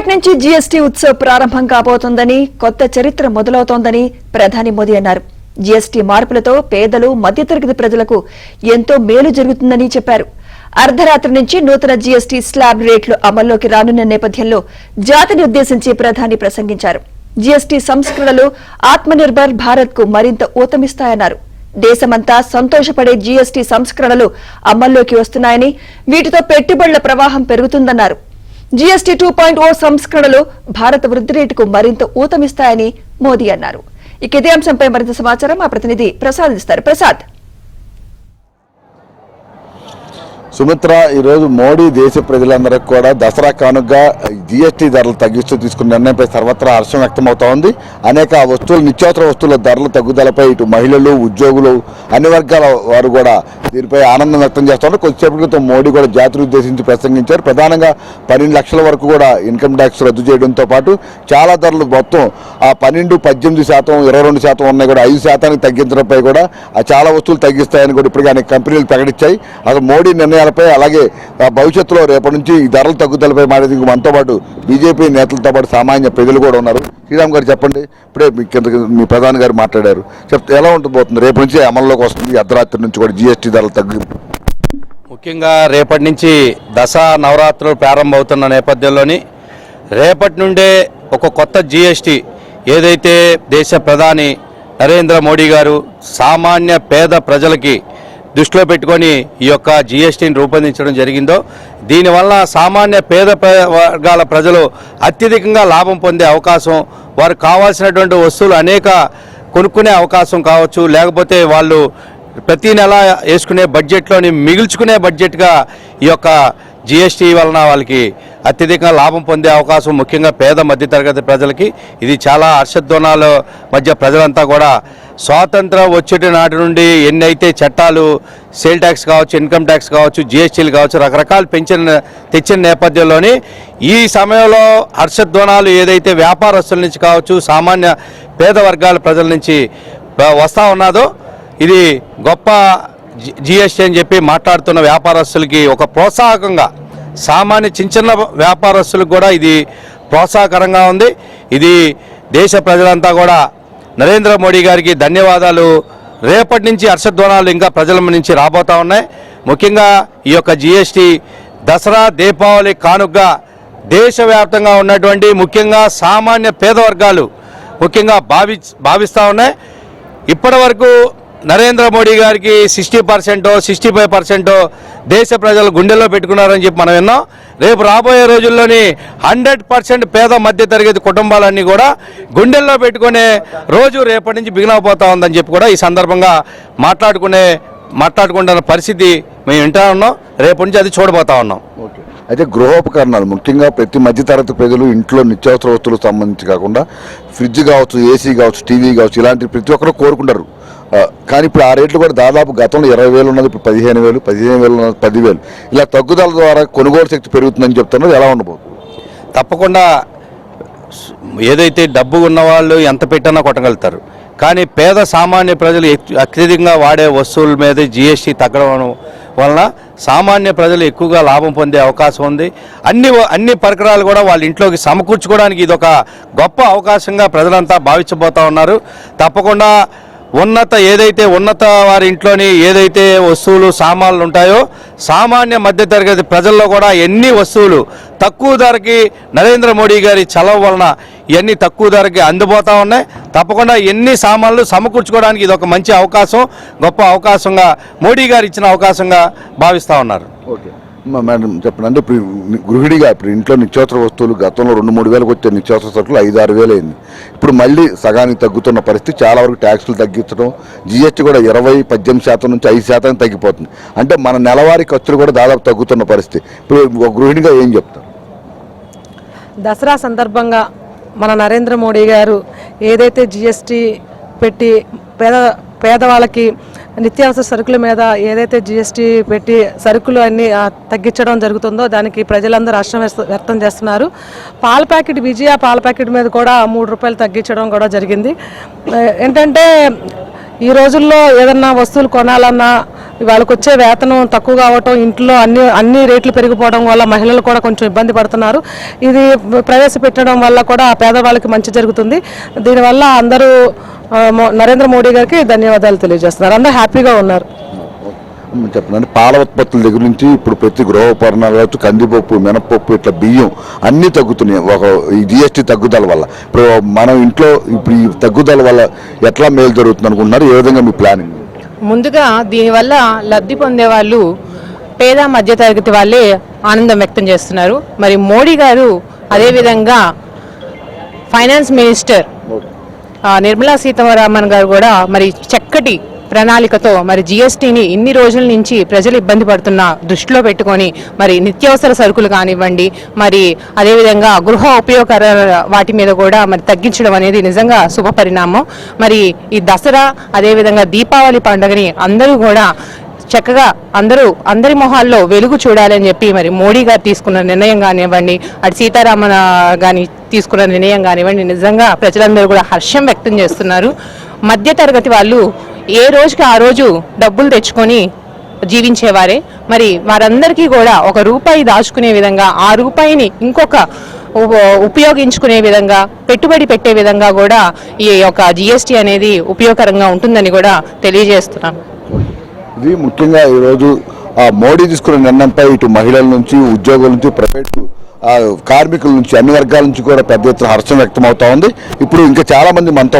రేపటి నుంచి జీఎస్టీ ఉత్సవ్ ప్రారంభం కాబోతోందని, కొత్త చరిత్ర మొదలవుతోందని ప్రధాని మోదీ అన్నారు. జీఎస్టీ మార్పులతో పేదలు, మధ్యతరగతి ప్రజలకు ఎంతో మేలు జరుగుతుందని చెప్పారు. అర్ధరాత్రి నుంచి నూతన జీఎస్టీ స్లాబ్ రేట్లు అమల్లోకి రానున్న నేపథ్యంలో జాతిని ఉద్దేశించి ప్రధాని ప్రసంగించారు. జీఎస్టీ సంస్కరణలు ఆత్మనిర్భర్ భారత్ కు మరింత ఊతమిస్తాయన్నారు. దేశమంతా సంతోషపడే జీఎస్టీ సంస్కరణలు అమల్లోకి వస్తున్నాయని, వీటితో పెట్టుబడుల ప్రవాహం పెరుగుతుందన్నారు. జీఎస్టీ 2.0 సంస్కరణలు భారత వృద్ధి రేటుకు మరింత ఊతమిస్తాయని మోదీ అన్నారు. ఇదే అంశంపై మరింత సమాచారం మా ప్రతినిధి ప్రసాద్ ఇస్తారు. ప్రసాద్. సుమిత్ర, ఈరోజు మోడీ దేశ ప్రజలందరికీ కూడా దసరా కానుకగా జీఎస్టీ ధరలు తగ్గిస్తూ తీసుకున్న నిర్ణయంపై సర్వత్రా హర్షం వ్యక్తమవుతా ఉంది. అనేక వస్తువులు, నిత్యావసర వస్తువుల ధరల తగ్గుదలపై ఇటు మహిళలు, ఉద్యోగులు, అన్ని వర్గాల వారు కూడా దీనిపై ఆనందం వ్యక్తం చేస్తున్నారు. కొద్దిసేపటి క్రితం మోడీ కూడా జాతిని ఉద్దేశించి ప్రసంగించారు. ప్రధానంగా 12 లక్షల వరకు కూడా ఇన్కమ్ ట్యాక్స్ రద్దు చేయడంతో పాటు చాలా ధరలు మొత్తం 12, 18%, 22% ఉన్నాయి కూడా 5% తగ్గించడంపై కూడా చాలా వస్తువులు తగ్గిస్తాయని కూడా ఇప్పటికే అనేక కంపెనీలు ప్రకటించాయి. అసలు మోడీ నిర్ణయాలపై, అలాగే భవిష్యత్తులో రేపటి నుంచి ఈ ధరల తగ్గుదలపై మాట్లాడేందుకు మనతో పాటు బీజేపీ నేతలతో పాటు సామాన్య ప్రజలు కూడా ఉన్నారు. శ్రీరామ్ గారు చెప్పండి, ఇప్పుడే మీ ప్రధాని గారు మాట్లాడారు, చెప్తే ఎలా ఉండబోతుంది? రేపటి నుంచి అమల్లోకి వస్తుంది అర్ధరాత్రి నుంచి కూడా జీఎస్టీ ధరలు తగ్గింపు. ముఖ్యంగా రేపటి నుంచి దసరా నవరాత్రులు ప్రారంభమవుతున్న నేపథ్యంలోని రేపటి నుండే ఒక కొత్త జీఎస్టీ ఏదైతే దేశ ప్రధాని నరేంద్ర మోడీ గారు సామాన్య పేద ప్రజలకి దృష్టిలో పెట్టుకొని ఈ యొక్క జీఎస్టీని రూపొందించడం జరిగిందో, దీనివల్ల సామాన్య పేద వర్గాల ప్రజలు అత్యధికంగా లాభం పొందే అవకాశం, వారికి కావాల్సినటువంటి వస్తువులు అనేక కొనుక్కునే అవకాశం కావచ్చు, లేకపోతే వాళ్ళు ప్రతి నెల వేసుకునే బడ్జెట్లోని మిగుల్చుకునే బడ్జెట్గా ఈ యొక్క జీఎస్టీ వలన వాళ్ళకి అత్యధికంగా లాభం పొందే అవకాశం, ముఖ్యంగా పేద మధ్యతరగతి ప్రజలకి ఇది చాలా హర్షధ్వానాల మధ్య ప్రజలంతా కూడా స్వాతంత్రం వచ్చేటి నాటి నుండి ఎన్నైతే చట్టాలు, సేల్ ట్యాక్స్ కావచ్చు, ఇన్కమ్ ట్యాక్స్ కావచ్చు, జీఎస్టీలు కావచ్చు, రకరకాలు తెచ్చిన నేపథ్యంలోని ఈ సమయంలో హర్షధ్వానాలు ఏదైతే వ్యాపారస్తుల నుంచి కావచ్చు, సామాన్య పేద వర్గాల ప్రజల నుంచి వస్తూ ఉన్నదో ఇది గొప్ప జీఎస్టీ అని చెప్పి మాట్లాడుతున్న వ్యాపారస్తులకి ఒక ప్రోత్సాహకంగా, సామాన్య చిన్న వ్యాపారస్తులకు కూడా ఇది ప్రోత్సాహకరంగా ఉంది. ఇది దేశ ప్రజలంతా కూడా నరేంద్ర మోడీ గారికి ధన్యవాదాలు. రేపటి నుంచి హర్షధ్వానాలు ఇంకా ప్రజల నుంచి రాబోతూ ఉన్నాయి. ముఖ్యంగా ఈ యొక్క జీఎస్టీ దసరా, దీపావళి కానుకగా దేశవ్యాప్తంగా ఉన్నటువంటి ముఖ్యంగా సామాన్య పేద వర్గాలు ముఖ్యంగా భావిస్తూ ఉన్నాయి. ఇప్పటి వరకు నరేంద్ర మోడీ గారికి 60%, 65% దేశ ప్రజలు గుండెల్లో పెట్టుకున్నారని చెప్పి మనం విన్నాం. రేపు రాబోయే రోజుల్లోని 100% పేద మధ్య తరగతి కుటుంబాలన్నీ కూడా గుండెల్లో పెట్టుకునే రోజు రేపటి నుంచి బిగినవబోతా ఉందని చెప్పి కూడా ఈ సందర్భంగా మాట్లాడుకుంటున్న పరిస్థితి మేము వింటా ఉన్నాం. రేపటి నుంచి అది చూడబోతా ఉన్నాం. అయితే గృహోపకరణాలు, ముఖ్యంగా ప్రతి మధ్యతరగతి ప్రజలు ఇంట్లో నిత్యావసర వస్తువులకు సంబంధించి కాకుండా ఫ్రిడ్జ్ కావచ్చు, ఏసీ కావచ్చు, టీవీ కావచ్చు, ఇలాంటి ప్రతి ఒక్కరు కోరుకుంటారు. కానీ ఇప్పుడు ఆ రేట్లు కూడా దాదాపు గతంలో 20,000 ఉన్నది, ఇప్పుడు 15,000, 15,000 ఉన్నది 10,000. ఇలా తగ్గుదల ద్వారా కొనుగోలు శక్తి పెరుగుతుందని చెప్తున్నారు. ఎలా ఉండబోతుంది? తప్పకుండా ఏదైతే డబ్బు ఉన్నవాళ్ళు ఎంత పెట్టినా కొట్టగలుగుతారు. కానీ పేద సామాన్య ప్రజలు అత్యధికంగా వాడే వస్తువుల మీద జీఎస్టీ తగ్గడం వలన సామాన్య ప్రజలు ఎక్కువగా లాభం పొందే అవకాశం ఉంది. అన్ని పరికరాలు కూడా వాళ్ళ ఇంట్లోకి సమకూర్చుకోవడానికి ఇది ఒక గొప్ప అవకాశంగా ప్రజలంతా భావించబోతా ఉన్నారు. తప్పకుండా ఉన్నత వారి ఇంట్లోని ఏదైతే వస్తువులు, సామాన్లు ఉంటాయో సామాన్య మధ్యతరగతి ప్రజల్లో కూడా ఎన్ని వస్తువులు తక్కువ ధరకి నరేంద్ర మోడీ గారి చలవ వలన ఇవన్నీ తక్కువ ధరకి అందుబోతా ఉన్నాయి. తప్పకుండా ఎన్ని సామాన్లు సమకూర్చుకోవడానికి ఇది ఒక మంచి అవకాశం, గొప్ప అవకాశంగా మోడీ గారు ఇచ్చిన అవకాశంగా భావిస్తూ ఉన్నారు. ఓకే మేడం, చెప్పండి. అంటే ఇప్పుడు గృహిణిగా ఇప్పుడు ఇంట్లో నిత్యావసర వస్తువులు గతంలో 2-3 వేలకు వచ్చే నిత్యావసర సరుకులు 5-6 వేలు అయింది. ఇప్పుడు మళ్ళీ సగానికి తగ్గుతున్న పరిస్థితి. చాలా వరకు ట్యాక్సులు తగ్గించడం, జీఎస్టీ కూడా 20-18% నుంచి 5% తగ్గిపోతుంది. అంటే మన నెలవారీ ఖర్చులు కూడా దాదాపు తగ్గుతున్న పరిస్థితి. ఇప్పుడు ఒక గృహిణిగా ఏం చెప్తారు? దసరా సందర్భంగా మన నరేంద్ర మోడీ గారు ఏదైతే జీఎస్టీ పెట్టి పేదవాళ్ళకి నిత్యావసర సరుకుల మీద ఏదైతే జీఎస్టీ పెట్టి సరుకులు అన్నీ తగ్గించడం జరుగుతుందో దానికి ప్రజలందరూ హర్షం వ్యక్తం చేస్తున్నారు. పాల ప్యాకెట్, విజయ పాల ప్యాకెట్ మీద కూడా 3 రూపాయలు తగ్గించడం కూడా జరిగింది. ఏంటంటే ఈ రోజుల్లో ఏదన్నా వస్తువులు కొనాలన్నా వాళ్ళకి వచ్చే వేతనం తక్కువ కావటం, ఇంట్లో అన్ని రేట్లు పెరిగిపోవడం వల్ల మహిళలు కూడా కొంచెం ఇబ్బంది పడుతున్నారు. ఇది ప్రవేశపెట్టడం వల్ల కూడా పేదవాళ్ళకి మంచి జరుగుతుంది. దీనివల్ల అందరూ నరేంద్ర మోడీ గారికి ధన్యవాదాలు తెలియజేస్తున్నారు. అందరూ హ్యాపీగా ఉన్నారు. చెప్పండి, పాల ఉత్పత్తుల దగ్గర నుంచి ఇప్పుడు ప్రతి గృహోపకరణాలు కావచ్చు, కందిపప్పు, మినపప్పు, ఇట్లా బియ్యం అన్నీ తగ్గుతున్నాయి ఈ జిఎస్టీ తగ్గుదల వల్ల. ఇప్పుడు మనం ఇంట్లో ఇప్పుడు ఈ తగ్గుదల వల్ల ఎట్లా మేలు జరుగుతుంది అనుకుంటున్నారు? ఏ విధంగా మీ ప్లానింగ్? ముందుగా దీనివల్ల లబ్ధి పొందే వాళ్ళు పేద మధ్యతరగతి వాళ్ళే ఆనందం వ్యక్తం చేస్తున్నారు. మరి మోడీ గారు అదేవిధంగా ఫైనాన్స్ మినిస్టర్ నిర్మలా సీతారామన్ గారు కూడా మరి చక్కటి ప్రణాళికతో మరి జిఎస్టీని ఇన్ని రోజుల నుంచి ప్రజలు ఇబ్బంది పడుతున్న దృష్టిలో పెట్టుకొని మరి నిత్యావసర సరుకులు కానివ్వండి, మరి అదేవిధంగా గృహ ఉపయోగకర వాటి మీద కూడా మరి తగ్గించడం అనేది నిజంగా శుభ పరిణామం. మరి ఈ దసరా అదేవిధంగా దీపావళి పండుగని అందరూ కూడా చక్కగా అందరి మొహాల్లో వెలుగు చూడాలని చెప్పి మరి మోడీ గారు తీసుకున్న నిర్ణయం కానివ్వండి, అటు సీతారామన్ గాని తీసుకున్న నిర్ణయం కానివ్వండి, నిజంగా ప్రజలందరూ కూడా హర్షం వ్యక్తం చేస్తున్నారు. మధ్యతరగతి వాళ్ళు ఏ రోజుకి ఆ రోజు డబ్బులు తెచ్చుకొని జీవించేవారే. మరి వారందరికీ కూడా ఒక రూపాయి దాచుకునే విధంగా, ఆ రూపాయిని ఇంకొక ఉపయోగించుకునే విధంగా, పెట్టుబడి పెట్టే విధంగా కూడా ఈ యొక్క జిఎస్టీ అనేది ఉపయోగకరంగా ఉంటుందని కూడా తెలియజేస్తున్నాను. ఇది ముఖ్యంగా ఈరోజు మోడీ తీసుకున్న నిర్ణయంపై ఇటు మహిళల నుంచి, ఉద్యోగుల నుంచి, ప్రైవేటు కార్మికుల నుంచి, అన్ని వర్గాల నుంచి కూడా పెద్ద ఎత్తున హర్షం వ్యక్తం అవుతా ఉంది. ఇప్పుడు ఇంకా చాలా మంది మనతో